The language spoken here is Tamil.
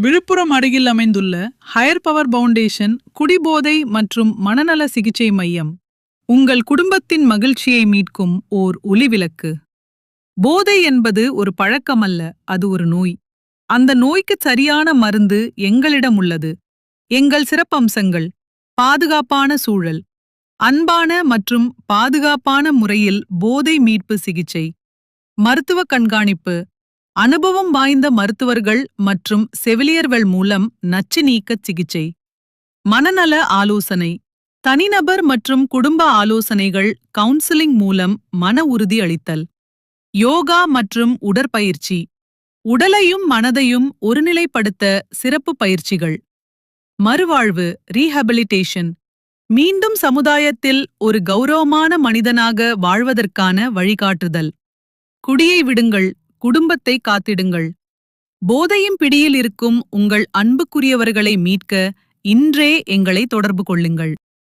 விழுப்புரம் அருகில் அமைந்துள்ள ஹையர் பவர் பவுண்டேஷன் குடிபோதை மற்றும் மனநல சிகிச்சை மையம் உங்கள் குடும்பத்தின் மகிழ்ச்சியை மீட்கும் ஓர் ஒளிவிளக்கு. போதை என்பது ஒரு பழக்கமல்ல, அது ஒரு நோய். அந்த நோய்க்கு சரியான மருந்து எங்களிடம் உள்ளது. எங்கள் சிறப்பம்சங்கள்: பாதுகாப்பான சூழல், அன்பான மற்றும் பாதுகாப்பான முறையில் போதை மீட்பு சிகிச்சை, மருத்துவ கண்காணிப்பு, அனுபவம் வாய்ந்த மருத்துவர்கள் மற்றும் செவிலியர்கள் மூலம் நச்சு நீக்க சிகிச்சை, மனநல ஆலோசனை, தனிநபர் மற்றும் குடும்ப ஆலோசனைகள், கவுன்சிலிங் மூலம் மன உறுதி அளித்தல், யோகா மற்றும் உடற்பயிற்சி, உடலையும் மனதையும் ஒருநிலைப்படுத்த சிறப்பு பயிற்சிகள், மறுவாழ்வு ரீஹபிலிட்டேஷன், மீண்டும் சமுதாயத்தில் ஒரு கௌரவமான மனிதனாக வாழ்வதற்கான வழிகாட்டுதல். குடியை விடுங்கள், குடும்பத்தை காத்திடுங்கள். போதையின் பிடியில் இருக்கும் உங்கள் அன்புக்குரியவர்களை மீட்க இன்றே எங்களை தொடர்பு கொள்ளுங்கள்.